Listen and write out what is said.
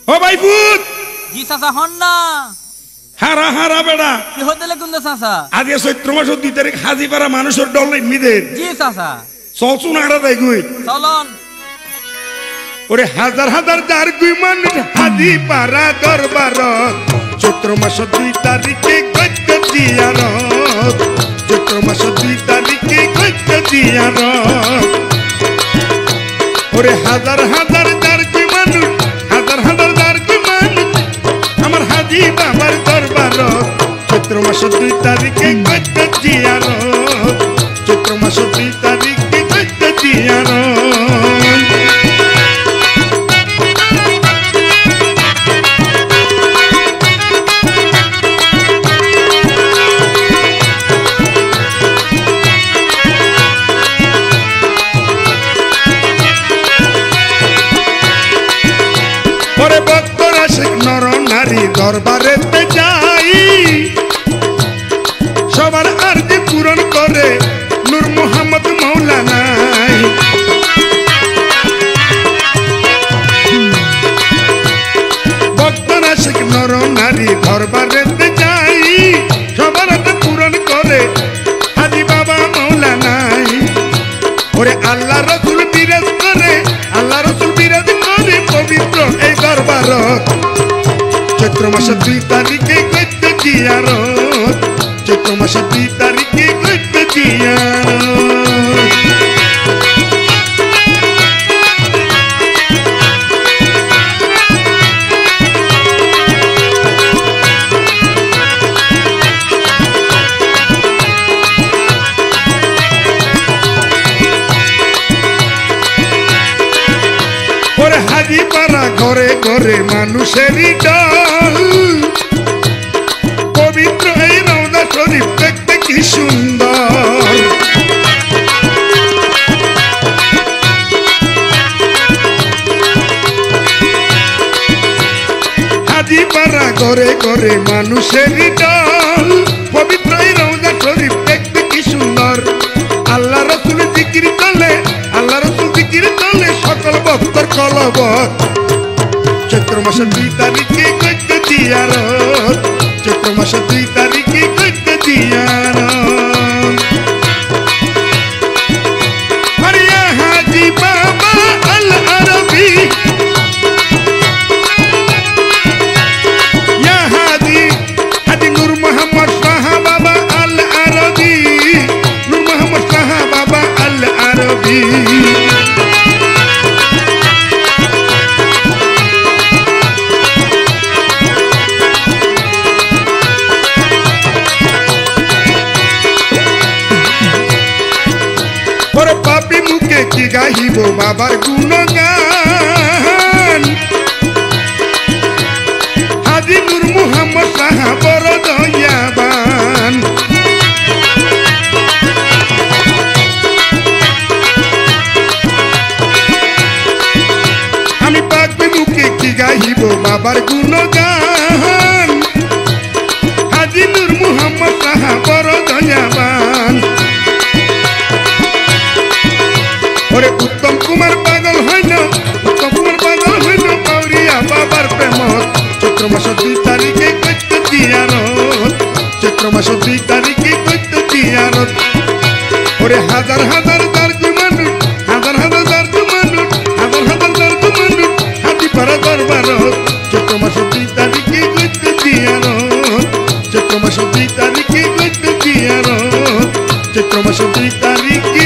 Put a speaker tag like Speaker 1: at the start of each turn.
Speaker 1: ও ভাই পুত
Speaker 2: জি চাচা হন না
Speaker 1: হারা হারা বেড়া
Speaker 2: কি হতে লাগুন চাচা
Speaker 1: আজকে চৈত্র মাসের 2 তারিখ হাজিপাড়া মানুষের ডল মিদের
Speaker 2: জি চাচা
Speaker 1: চলছুন আড়া দেয় গুই
Speaker 2: চলন
Speaker 1: ওরে হাজার হাজার যার গুই মানুষ হাজিপাড়া দরবার চৈত্র মাসের 2 তারিখে গজ্জ দিয়ার চৈত্র মাসের 2 তারিখে গজ্জ দিয়ার ওরে হাজার হাজার যার গুই মানুষ হাজার হাজার যার গুই মানুষ আমার হাজি বাবার দরবার চৈত্র মাসের 2 তারিখে গজ্জ দিয়ার চৈত্র মাসের 2 তারিখে গজ্জ দিয়ার দরবারেতে যাই সবার আরজি পূরণ করে নূর মোহাম্মদ মৌলানাই ভক্তরা শেখ নর নারী দরবারেতে যাই সবার আরজি পূরণ করে হাজি বাবা মৌলানাই ওরে আল্লাহ রসুল বিরাজ করে আল্লাহ রসুল বিরাজ করে পবিত্র এই দরবার চৈত্র মাসের 2 তারিখে গজ্জ দিয়ার চৈত্র মাসের 2 তারিখে গজ্জ দিয়ার ওরে হাজিপাড়া ঘরে ঘরে মানুষেরই দল পবিত্র এই রওজা শরীফ দেখতে কি সুন্দর হাজিপাড়া ঘরে ঘরে মানুষেরই দল পবিত্র এই রওজা শরীফ দেখতে কি সুন্দর আল্লাহ রসুল জিকির চলে আল্লাহ রসুল জিকির চলে সকল ভক্তর কলবত চৈত্র মাসের 2 তারিখে গজ্জ দিয়ার চৈত্র মাসের 2 তারিখে গজ্জ দিয়ার হরিয়া হাজি বাবা আল আরবি ইয়া হাজি হাজি নূর মোহাম্মদ শাহ বাবা আল আরবি নূর মোহাম্মদ শাহ বাবা আল আরবি পাপি মুখে কি গাহিব বাবার গুণগান হাজি নূর মুহাম্মদ শাহ বড় দয়াবান আমি পাপি মুখে কি গাহিব বাবার গুণগান হাজি নূর মুহাম্মদ শাহ বড় দয়াবান ওরে উত্তম কুমার পাগল হইল উত্তম কুমার পাগল হইল কাউরিয়া বাবার প্রেম চৈত্র মাসের 2 তারিখে গজ্জ দিয়ার চৈত্র মাসের 2 তারিখে গজ্জ দিয়ার ওরে হাজার হাজার যার গুই মানুষ হাজার হাজার যার গুই মানুষ হাজার হাজার যার গুই মানুষ হাজিপাড়া দরবার চৈত্র মাসের 2 তারিখে গজ্জ দিয়ার চৈত্র মাসের 2 তারিখে গজ্জ দিয়ার চৈত্র মাসের 2 তারিখে